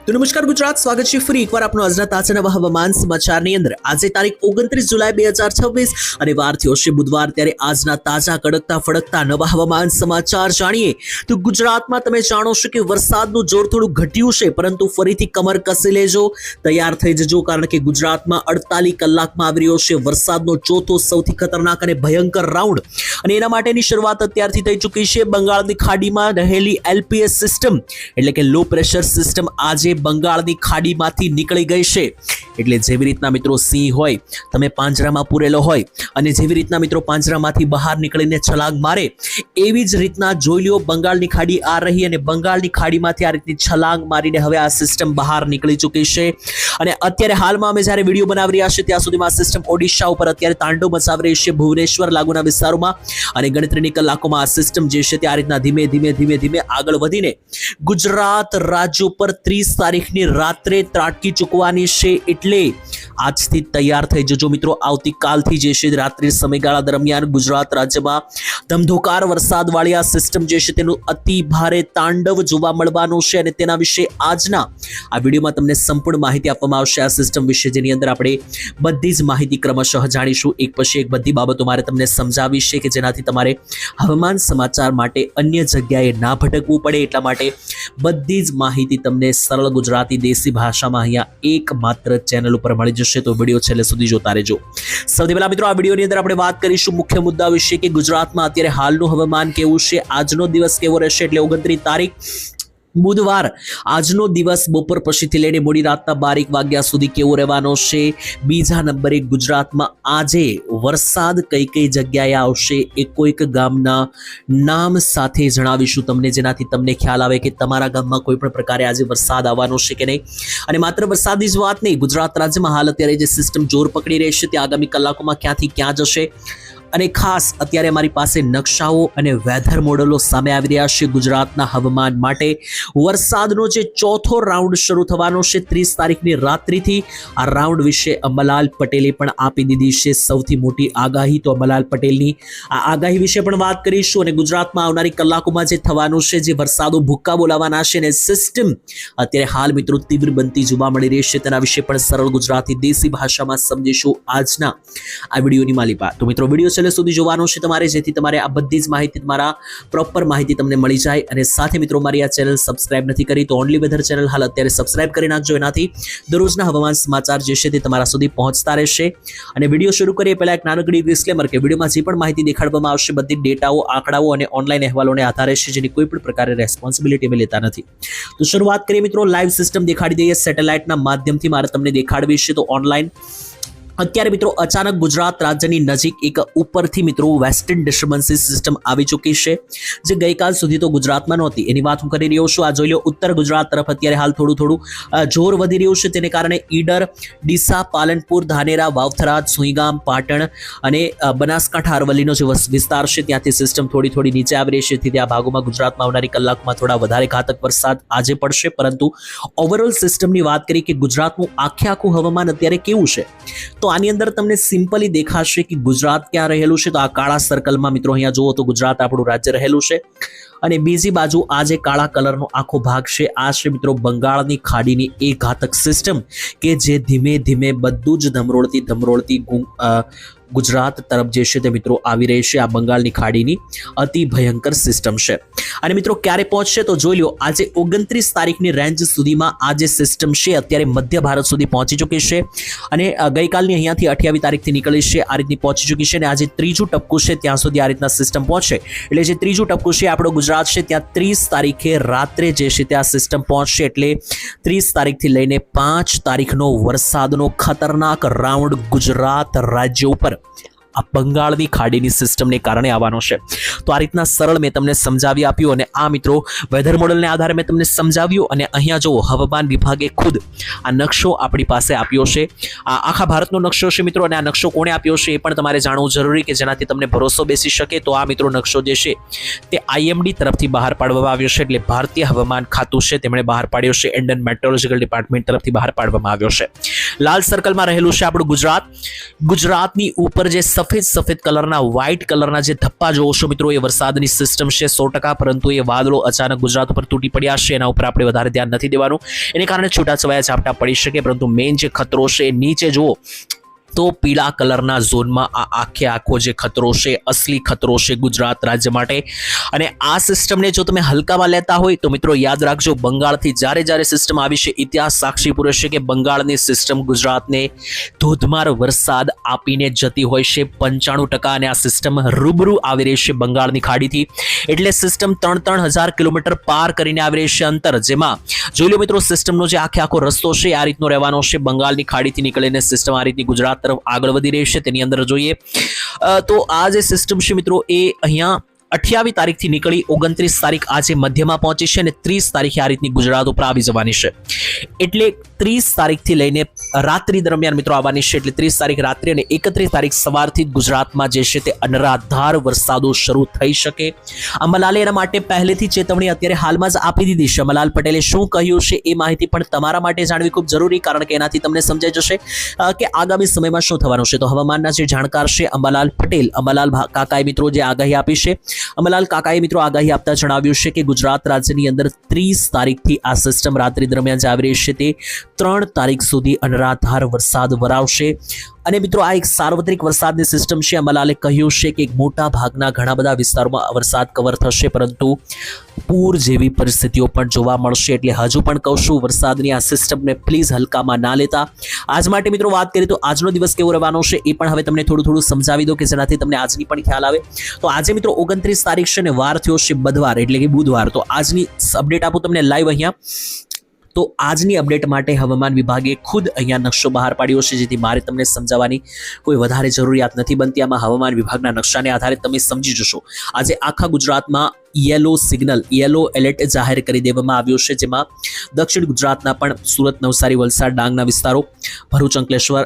તો નમસ્કાર ગુજરાત, સ્વાગત છે ફરી એકવાર આપનો આજના તાજા નવા હવામાન સમાચારની અંદર। આજે તારીખ 29 જુલાઈ 2026 અને વાર થયો છે બુધવાર। ત્યારે આજના તાજા કડકતા ફડકતા નવા હવામાન સમાચાર જાણીએ તો ગુજરાતમાં તમે જાણો છો કે વરસાદનું જોર થોડું ઘટ્યું છે, પરંતુ ફરીથી કમર કસી લેજો, તૈયાર થઈ જજો, કારણ કે ગુજરાતમાં 48 કલાકમાં આવી રહ્યો છે વરસાદનો ચોથો સૌથી ખતરનાક અને ભયંકર રાઉન્ડ। અને એના માટેની શરૂઆત અત્યારથી થઈ ચૂકી છે। બંગાળની ખાડીમાં રહેલી LPS સિસ્ટમ એટલે કે લો પ્રેશર સિસ્ટમ આજે બંગાળની ખાડીમાંથી નીકળી ગઈ છે। એટલે જેવી રીતના મિત્રો સિંહ હોય, તમે પાંજરામાં પૂરેલો હોય અને જેવી રીતના મિત્રો પાંજરામાંથી બહાર નીકળીને છલાંગ મારે, એવી જ રીતના જોઈ લ્યો બંગાળની ખાડી આ રહી અને બંગાળની ખાડીમાંથી આ રીતની છલાંગ મારીને હવે આ સિસ્ટમ બહાર નીકળી ચૂકી છે। અને અત્યારે હાલમાં અમે જ્યારે વિડીયો બનાવી રહ્યા છીએ ત્યાં સુધીમાં આ સિસ્ટમ ઓડિશા ઉપર અત્યારે તાંડવ મચાવી રહી છે, ભુવનેશ્વર લાગુના વિસ્તારોમાં। અને ગણતરીની કલાકોમાં આ સિસ્ટમ જે છે તે આ રીતના ધીમે ધીમે આગળ વધીને ગુજરાત રાજ્ય ઉપર 30 તારીખની રાત્રે ત્રાટકી ચૂકવાની છે। એટલે આજથી તૈયાર થઈ જજો મિત્રો। આવતીકાલથી જે છે રાત્રિ સમયગાળા દરમિયાન ગુજરાત રાજ્યમાં ધમધોકાર વરસાદવાળી આ સિસ્ટમ જે છે તેનું અતિ ભારે તાંડવ જોવા મળવાનું છે અને તેના વિશે આજના આ વિડીયોમાં તમને સંપૂર્ણ માહિતી આપવામાં આવશે આ સિસ્ટમ વિશે, જેની અંદર આપણે બધી જ માહિતી ક્રમશઃ જાણીશું। એક પછી એક બધી બાબતો મારે તમને સમજાવી છે કે જેનાથી તમારે હવામાન સમાચાર માટે અન્ય જગ્યાએ ના ભટકવું પડે, એટલા માટે બધી જ માહિતી તમને સરળ ગુજરાતી દેશી ભાષામાં અહીંયા એકમાત્ર ચેનલ ઉપર મળી જશે। તો વિડીયો છેલ્લે સુધી જોતા રહેજો। સૌથી પહેલા મિત્રો આ વિડીયોની અંદર આપણે વાત કરીશું મુખ્ય મુદ્દા વિશે કે ગુજરાતમાં અત્યારે હાલનું હવામાન કેવું છે, આજનો દિવસ કેવો રહેશે। એટલે 29 તારીખ બુધવાર આજનો દિવસ બપોર પછીથી લઈને મોડી રાતના 12 વાગ્યા સુધી કેવો રહેવાનો છે। બીજા નંબરે ગુજરાતમાં આજે વરસાદ કઈ કઈ જગ્યાએ આવશે એ કોઈક ગામના નામ સાથે જણાવીશું તમને, જેનાથી તમને ખ્યાલ આવે કે તમારા ગામમાં કોઈ પણ પ્રકારે આજે વરસાદ આવવાનો છે કે નહીં। અને માત્ર વરસાદની જ વાત નહીં, ગુજરાત રાજ્યમાં હાલ અત્યારે જે સિસ્ટમ જોર પકડી રહી છે તે આગામી કલાકોમાં ક્યાંથી ક્યાં જશે, અને ખાસ અત્યારે અમારી પાસે નકશાઓ અને વેધર મોડેલો સામે આવી રહ્યા છે ગુજરાતના હવામાન માટે। વરસાદનો જે ચોથો રાઉન્ડ શરૂ થવાનો છે 30 તારીખની રાત્રિથી, આ રાઉન્ડ વિશે અંબાલાલ પટેલે પણ આપી દીધી છે સૌથી મોટી આગાહી। તો અંબાલાલ પટેલની આ આગાહી વિશે પણ વાત કરીશું અને ગુજરાતમાં આવનારી કલાકોમાં જે થવાનું છે, જે વરસાદો ભૂક્કા બોલાવાના છે અને સિસ્ટમ અત્યારે હાલ મિત્રો તીવ્ર બનતી જોવા મળી રહી છે તેના વિશે પણ સરળ ગુજરાતી દેશી ભાષામાં સમજીશું આજના આ વિડીયોની માલિપા। તો મિત્રો વિડીયો છેલ્લે સુધી જોવાનો છે તમારે, જેથી તમારે આ બધી જ માહિતી, તમારા પ્રોપર માહિતી તમને મળી જાય। અને સાથે મિત્રો મારી આ ચેનલ સબસ્ક્રાઇબ નથી કરી તો ઓનલી વેધર ચેનલ હાલ અત્યારે સબસ્ક્રાઇબ કરી નાખજો, એનાથી દરરોજના હવામાન સમાચાર જે છે તે તમારા સુધી પહોંચતા રહેશે। અને વિડીયો શરૂ કરીએ પહેલા એક નાનકડી ડિસ્ક્લેમર કે વિડીયોમાં જે પણ માહિતી દેખાડવામાં આવશે બધી ડેટાઓ, આંકડાઓ અને ઓનલાઈન અહેવાલોને આધારે છે, જેની કોઈ પણ પ્રકારે રેસ્પોન્સિબિલિટી અમે લેતા નથી। તો શરૂઆત કરીએ મિત્રો, લાઈવ સિસ્ટમ દેખાડી દઈએ સેટેલાઇટના માધ્યમથી મારે તમને દેખાડવી છે। તો ઓનલાઈન અત્યારે મિત્રો અચાનક ગુજરાત રાજ્યની નજીક એક ઉપરથી મિત્રો વેસ્ટર્ન ડિસ્ટર્બન્સીસ સિસ્ટમ આવી ચૂકી છે, જે ગઈકાલ સુધી તો ગુજરાતમાં નહોતી, એની વાત હું કરી રહ્યો છું। આ જોઈ લો ઉત્તર ગુજરાત તરફ અત્યારે હાલ થોડું જોર વધી રહ્યું છે, તેને કારણે ઈડર, ડીસા, પાલનપુર, ધાનેરા, વાવથરા, સુઈગામ, પાટણ અને બનાસકાંઠા અરવલ્લીનો જે વિસ્તાર છે ત્યાંથી સિસ્ટમ થોડી નીચે આવી રહી છે। તેથી આ ભાગોમાં ગુજરાતમાં આવનારી કલાકમાં થોડા વધારે ઘાતક વરસાદ આજે પડશે, પરંતુ ઓવરઓલ સિસ્ટમની વાત કરી કે ગુજરાતનું આખું હવામાન અત્યારે કેવું છે, તો આની અંદર તમને સિમ્પલી દેખાશે કે ગુજરાત ક્યાં રહેલું છે। તો આ કાળા સર્કલમાં મિત્રો અહીંયા જુઓ તો ગુજરાત આપણું રાજ્ય રહેલું છે, અને બીજી બાજુ આ જે કાળા કલરનો આખો ભાગ છે આ છે મિત્રો બંગાળની ખાડીની એ ઘાતક સિસ્ટમ કે જે ધીમે ધીમે બધું જ ધમરોળતી ગુજરાત તરફ જે છે તે મિત્રો આવી રહી છે। આ બંગાળની ખાડીની અતિ ભયંકર સિસ્ટમ છે, અને મિત્રો ક્યારે પહોંચશે તો જોઈ લો આજે 29 તારીખની રેન્જ સુધીમાં આ જે સિસ્ટમ છે અત્યારે મધ્ય ભારત સુધી પહોંચી ચૂકી છે, અને ગઈકાલની અહીંયાથી 28 તારીખથી નીકળી છે, આ રીતની પહોંચી ચૂકી છે। અને આજે ત્રીજું ટપકું છે ત્યાં સુધી આ રીતના સિસ્ટમ પહોંચશે, એટલે જે ત્રીજું ટપકું છે આપણો ગુજરાત છે ત્યાં 30 તારીખે રાત્રે જે છે ત્યાં સિસ્ટમ પહોંચશે। એટલે 30 તારીખથી લઈને 5 તારીખનો વરસાદનો ખતરનાક રાઉન્ડ ગુજરાત રાજ્ય ઉપર આ બંગાળની ખાડીની સિસ્ટમને કારણે આવવાનો છે। તો આ રીતના સરળ મેં તમને સમજાવી આપ્યું, અને આ મિત્રો વેધર મોડેલને આધારે મેં તમને સમજાવ્યું। અને અહીંયા જો હવામાન વિભાગે ખુદ આ નકશો આપણી પાસે આપ્યો છે, આ આખા ભારતનો નકશો છે મિત્રો, અને આ નકશો કોણે આપ્યો છે એ પણ તમારે જાણવું જરૂરી કે જેનાથી તમને ભરોસો બેસી શકે। તો આ મિત્રો નકશો જે છે તે IMD તરફથી બહાર પાડવામાં આવ્યો છે, એટલે ભારતીય હવામાન ખાતું છે તેમણે બહાર પાડ્યો છે, ઇન્ડિયન મેટ્રોલોજીકલ ડિપાર્ટમેન્ટ તરફથી બહાર પાડવામાં આવ્યો છે। લાલ સર્કલમાં રહેલું છે આપણું ગુજરાત. ગુજરાતની ઉપર જે સફેદ કલરના વ્હાઇટ કલરના જે ધપ્પા જોવો છો મિત્રો, એ વરસાદની સિસ્ટમ છે 100%, પરંતુ એ વાદળો અચાનક ગુજરાત ઉપર તૂટી પડ્યા છે, એના ઉપર આપણે વધારે ધ્યાન નથી દેવાનું. એને કારણે છૂટાછવાયા ઝાપટા પડી શકે, પરંતુ મેઇન જે ખતરો છે એ નીચે જુઓ તો પીળા કલરના ઝોનમાં આ આખો જે ખતરો છે, અસલી ખતરો છે ગુજરાત રાજ્ય માટે. અને આ સિસ્ટમને જો તમે હલકામાં લેતા હોય તો મિત્રો યાદ રાખજો, બંગાળથી જ્યારે સિસ્ટમ આવી છે, ઇતિહાસ સાક્ષી પૂરે છે કે બંગાળની સિસ્ટમ ગુજરાતને ધોધમાર વરસાદ આપીને જતી હોય છે 95%, અને આ સિસ્ટમ રૂબરૂ આવી રહી છે બંગાળની ખાડીથી. એટલે સિસ્ટમ 3,000 કિલોમીટર પાર કરીને આવી રહી છે અંતર, જેમાં જોઈ લો મિત્રો સિસ્ટમનો જે આખો રસ્તો છે આ રીતનો રહેવાનો છે. બંગાળની ખાડીથી નીકળીને સિસ્ટમ આ રીતની ગુજરાત તરફ આગળ વધી રહી છે. તેની અંદર જોઈએ તો આ જે સિસ્ટમ છે મિત્રો એ અહીંયા 28 તારીખથી નીકળી 29 તારીખ આજે મધ્યમાં પહોંચી છે, અને 30 તારીખે આ રીતની ગુજરાત ઉપર આવી જવાની છે. એટલે 30 તારીખથી લઈને રાત્રિ દરમિયાન મિત્રો આવવાની છે. એટલે 30 તારીખ રાત્રે અને 31 તારીખ સવારથી ગુજરાતમાં જે છે તે અનરાધાર વરસાદો શરૂ થઈ શકે. અંબાલાલે એના માટે પહેલેથી ચેતવણી અત્યારે હાલમાં જ આપી દીધી છે. અંબાલાલ પટેલે શું કહ્યું છે એ માહિતી પણ તમારા માટે જાણવી ખૂબ જરૂરી, કારણ કે એનાથી તમને સમજાઈ જશે કે આગામી સમયમાં શું થવાનું છે. તો હવામાનના જે જાણકાર છે અંબાલાલ પટેલ, અંબાલાલ કાકાએ મિત્રો જે આગાહી આપી છે, અંબાલાલ કાકાએ મિત્રો આગાહી આપતા જણાવ્યું છે કે ગુજરાત રાજ્યની અંદર 30 તારીખથી આ સિસ્ટમ રાત્રિ દરમિયાન જે આવી રહી છે તે 3 તારીખ સુધી અનરાધાર વરસાદ વરાવશે. અને મિત્રો આ એક સાર્વત્રિક વરસાદની સિસ્ટમ છે. અંબાલાલે કહ્યું છે કે મોટા ભાગના ઘણા બધા વિસ્તારોમાં વરસાદ કવર થશે, પરંતુ પૂર જેવી પરિસ્થિતિઓ પણ જોવા મળશે. એટલે હજુ પણ કહું છું, વરસાદની આ સિસ્ટમને પ્લીઝ હલકામાં ના લેતા. આજ માટે મિત્રો વાત કરીએ તો આજનો દિવસ કેવો રહેવાનો છે એ પણ હવે તમને થોડું સમજાવી દો, કે જેનાથી તમને આજની પણ ખ્યાલ આવે. તો આજે મિત્રો 29 તારીખ છે ને વાર થયો છે બુધવાર, એટલે કે બુધવાર. તો આજની અપડેટ આપું તમને લાઈવ અહીંયા. તો આજની અપડેટ માટે હવામાન વિભાગે ખુદ અહીંયા નકશો બહાર પાડ્યો છે, જેથી મારે તમને સમજાવવાની કોઈ વધારે જરૂરિયાત નથી બનતી. આમાં હવામાન વિભાગના નકશાને આધારે તમે સમજી જશો. આજે આખા ગુજરાતમાં યેલો સિગ્નલ, યેલો એલર્ટ જાહેર કરી દેવામાં આવ્યું છે, જેમાં દક્ષિણ ગુજરાતના પણ સુરત, નવસારી, વલસાડ, ડાંગના વિસ્તારો, ભરૂચ, અંકલેશ્વર,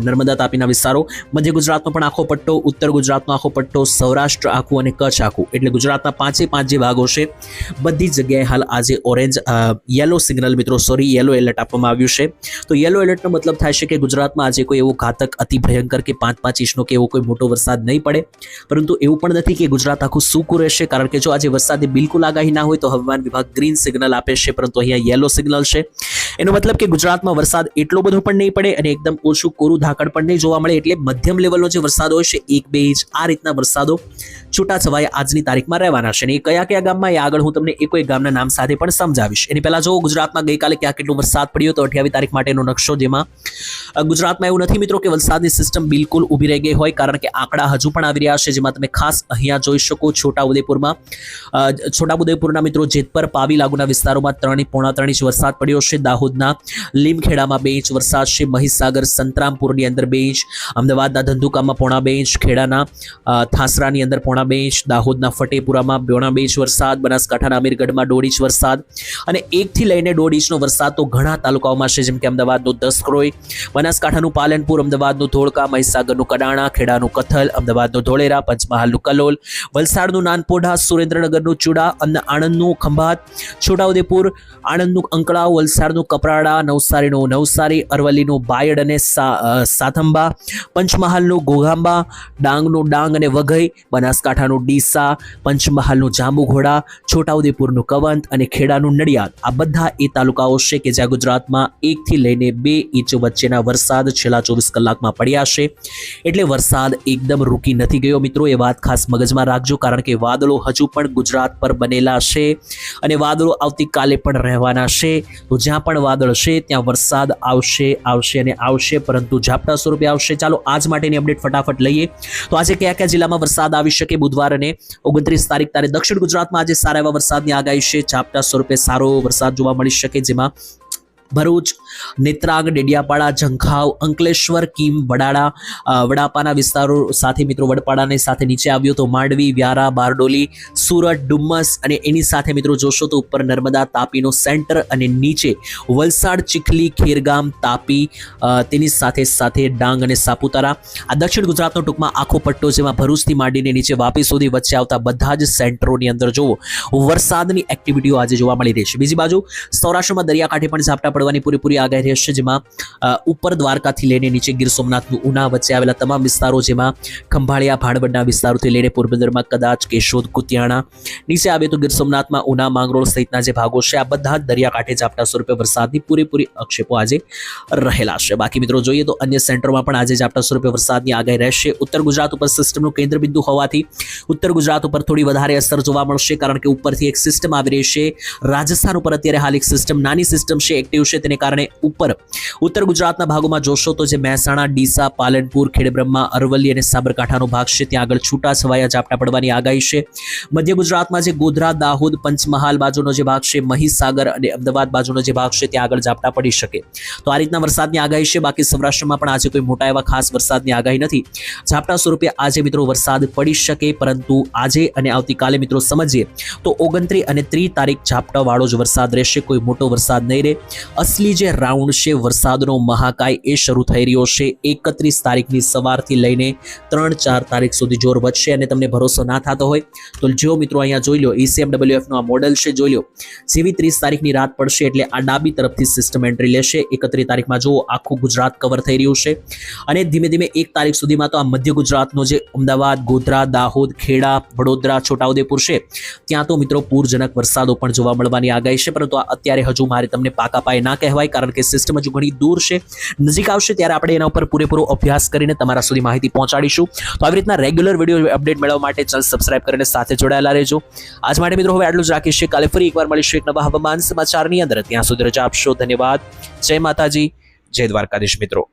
નર્મદા, તાપીના વિસ્તારો, મધ્ય ગુજરાતનો પણ આખો પટ્ટો, ઉત્તર ગુજરાતનો આખો પટ્ટો, સૌરાષ્ટ્ર આખું અને કચ્છ આખું, એટલે ગુજરાતના 5 જે ભાગો છે બધી જગ્યાએ હાલ આજે ઓરેન્જ યેલો સિગ્નલ મિત્રો યેલો એલર્ટ આપવામાં આવ્યું છે. તો યેલો એલર્ટનો મતલબ થાય છે કે ગુજરાતમાં આજે કોઈ એવો ઘાતક, અતિ ભયંકર કે 5 ઇંચનો કે એવો કોઈ મોટો વરસાદ નહીં પડે. પરંતુ એવું પણ નથી કે ગુજરાત આખું સૂકું રહેશે, કારણ કે જો આજે વરસાદની બિલકુલ આગાહી ના હોય તો હવામાન વિભાગ ગ્રીન સિગ્નલ આપે છે, પરંતુ અહીંયા યેલો સિગ્નલ છે. એનો મતલબ કે ગુજરાતમાં વરસાદ એટલો બધો પણ નહીં પડે અને એકદમ ઓછું કોરું ધાકડ પણ નહીં જોવા મળે. એટલે મધ્યમ લેવલનો જે વરસાદ હોય છે 1-2 ઇંચ આ રીતના વરસાદો છૂટાછવાયા આજની તારીખમાં રહેવાના છે. અને એ કયા ગામમાં એ આગળ હું તમને એક ગામના નામ સાથે પણ સમજાવીશ. એની પહેલા જો ગુજરાતમાં ગઈકાલે ક્યાં કેટલો વરસાદ પડ્યો તો 28 તારીખ માટેનો નકશો, જેમાં ગુજરાતમાં એવું નથી મિત્રો કે વરસાદની સિસ્ટમ બિલકુલ ઊભી રહી ગઈ હોય, કારણ કે આંકડા હજુ પણ આવી રહ્યા છે, જેમાં તમે ખાસ અહીંયા જોઈ શકો છોટાઉદેપુરના મિત્રો જેતપર, પાવી લાગુના વિસ્તારોમાં 3.3 ઇંચ વરસાદ પડ્યો છે. દાહોદના લીમખેડામાં 2 ઇંચ વરસાદ છે. મહીસાગર, સંતરામપુરની અંદર 2 ઇંચ, અમદાવાદના ધંધુકામાં 0.5 ઇંચ, ખેડાના થાસરાની અંદર 0.5 ઇંચ, દાહોદના ફટેપુરામાં 0.5 ઇંચ વરસાદ, બનાસકાંઠાના અમીરગઢમાં 1.5 ઇંચ વરસાદ, અને 1 થી લઈને 1.5 ઇંચનો વરસાદ તો ઘણા તાલુકાઓમાં છે, જેમ કે અમદાવાદનું દસક્રોઈ, બનાસકાંઠાનું પાલનપુર, અમદાવાદનું ધોળકા, મહીસાગરનું કડાણા, ખેડાનું કથલ, અમદાવાદનું ધોળેરા, પંચમહાલનું કલોલ, વલસાડનું નાનપોઢા, સુરેન્દ્રનગરનું ચુડા, આણંદનું ખંભાત, છોટાઉદેપુર, આણંદનું અંકળાવ, વલસાડનું કપરાડા, નવસારીનું નવસારી, અરવલ્લીનું બાયડ અને સાથંબા, પંચમહાલનું ઘોઘાંબા, ડાંગનું ડાંગ અને વઘઈ, બનાસકાંઠાનું ડીસા, પંચમહાલનું જાંબુઘોડા, છોટાઉદેપુરનું કવંત અને ખેડાનું નડિયાદ. આ બધા એ તાલુકાઓ છે કે જ્યાં ગુજરાતમાં 1 થી લઈને 2 ઇંચ વચ્ચેના વરસાદ છેલ્લા 24 કલાકમાં પડ્યા છે. એટલે વરસાદ એકદમ રૂકી નથી ગયો મિત્રો, એ વાત ખાસ મગજમાં રાખજો, કારણ કે વાદળો હજુ પણ ગુજરાત પર બનેલા છે અને વાદળો આવતીકાલે પણ રહેવાના છે. તો જ્યાં પણ વાદળ છે ત્યાં વરસાદ આવશે અને આવશે, પરંતુ ઝાપટા સ્વરૂપે આવશે. ચાલો આજ માટેની અપડેટ ફટાફટ લઈએ. તો આજે કયા જિલ્લામાં વરસાદ આવી શકે બુધવાર અને 29 તારીખ તારે દક્ષિણ ગુજરાતમાં આજે સારા એવા વરસાદની આગાહી છે. ઝાપટા સ્વરૂપે સારો વરસાદ જોવા મળી શકે, જેમાં ભરૂચ, નેત્રાંગ, ડેડિયાપાડા, ઝંખાવ, અંકલેશ્વર, કીમ, વડાપાના વિસ્તારો સાથે મિત્રો વડપાડાની સાથે નીચે આવ્યો તો માંડવી, વ્યારા, બારડોલી, સુરત, ડુમ્મસ, અને એની સાથે મિત્રો જોશો તો ઉપર નર્મદા, તાપીનો સેન્ટર, અને નીચે વલસાડ, ચીખલી, ખેરગામ, તાપી, તેની સાથે ડાંગ અને સાપુતારા. આ દક્ષિણ ગુજરાતનો ટૂંકમાં આખો પટ્ટો, જેમાં ભરૂચથી માંડીને નીચે વાપી સુધી વચ્ચે આવતા બધા જ સેન્ટરોની અંદર વરસાદની એક્ટિવિટીઓ આજે જોવા મળી રહી છે. બીજી બાજુ સૌરાષ્ટ્રમાં દરિયાકાંઠે પણ ઝાપટા પડવાની પૂરેપૂરી આગાહી રહેશે, જેમાં ઉપર દ્વારકાથી લઈને નીચે ગીર સોમનાથનું ઉના વચ્ચે આવેલા તમામ વિસ્તારો, જેમાં ખંભાળિયા ભાણવડના વિસ્તારોથી લઈને પોરબંદરમાં કદાચ કેશોદ કુતિયાણા, નીચે આવે તો ગીર સોમનાથમાં ઉના માંગરોળ સહિતના જે ભાગો છે આ બધા જ દરિયાકાંઠે ઝાપટા સ્વરૂપે વરસાદની પૂરેપૂરી આક્ષેપો આજે રહેલા છે. બાકી મિત્રો જોઈએ તો અન્ય સેન્ટરોમાં પણ આજે ઝાપટા સ્વરૂપે વરસાદની આગાહી રહેશે. ઉત્તર ગુજરાત ઉપર સિસ્ટમનું કેન્દ્ર બિંદુ હોવાથી ઉત્તર ગુજરાત ઉપર થોડી વધારે અસર જોવા મળશે, કારણ કે ઉપરથી એક સિસ્ટમ આવી રહી છે. રાજસ્થાન ઉપર અત્યારે હાલ એક સિસ્ટમ, નાની સિસ્ટમ છે, એક્ટિવ છે, તેને કારણે ઉપર ઉત્તર ગુજરાતના ભાગોમાં જોશો તો જે મહેસાણા, ડીસા, પાલનપુર, ખેડબ્રહ્મા, અરવલ્લી અને સાબરકાંઠાનો ભાગ છે ત્યાં આગળ છૂટાછવાયા ઝાપટા પડવાની આગાહી છે. મધ્ય ગુજરાતમાં જે ગોધરા, દાહોદ, પંચમહાલ બાજુનો જે ભાગ છે, મહીસાગર અને અમદાવાદ બાજુનો જે ભાગ છે ત્યાં આગળ ઝાપટા પડી શકે. તો આ રીતના વરસાદની આગાહી છે. બાકી સૌરાષ્ટ્રમાં પણ આજે કોઈ મોટા એવા ખાસ વરસાદની આગાહી નથી. ઝાપટા સ્વરૂપે આજે મિત્રો વરસાદ પડી શકે, પરંતુ આજે અને આવતીકાલે મિત્રો સમજીએ તો 29 અને 30 તારીખ ઝાપટા વાળો જ વરસાદ રહેશે, કોઈ મોટો વરસાદ નહીં રહે. અસલી જે રાઉન્ડ છે વરસાદનો મહાકાય એ શરૂ થઈ રહ્યો છે 31 તારીખની સવારથી લઈને 3-4 તારીખ સુધી જોર વધશે. અને તમને ભરોસો ના થતો હોય તો જો મિત્રો અહીંયા જોઈ લો, ECMWF નું આ મોડેલ છે, જોઈ લો. જેવી 30 તારીખની રાત પડશે એટલે આ ડાબી તરફથી સિસ્ટમ એન્ટ્રી લેશે. 31 તારીખમાં જો આખું ગુજરાત કવર થઈ રહ્યું છે, અને ધીમે ધીમે 1 તારીખ સુધીમાં તો આ મધ્ય ગુજરાતનો જે અમદાવાદ, ગોધરા, દાહોદ, ખેડા, વડોદરા, છોટાઉદેપુર છે ત્યાં તો મિત્રો પૂરજનક વરસાદો પણ જોવા મળવાની આગાહી છે. પરંતુ આ અત્યારે હજુ મારે તમને પાકા પાયે ના કહેવાય, કારણ કે સિસ્ટમ હજુ ઘણી દૂર છે. નજીક આવશે ત્યારે આપણે એના ઉપર પૂરેપૂરો અભ્યાસ કરીને તમારા સુધી માહિતી પહોંચાડીશું. તો આવી રીતના રેગ્યુલર વિડીયો અપડેટ મેળવવા માટે ચેનલ સબસ્ક્રાઇબ કરીને સાથે જોડાયેલા રહેજો. આજ માટે મિત્રો હવે આટલું જ રાખીશું. કાલે ફરી એકવાર મળીશું એક નવા હવામાન સમાચારની અંદર. ત્યાં સુધી રજા આપશો. ધન્યવાદ. જય માતાજી, જય દ્વારકાધીશ મિત્રો.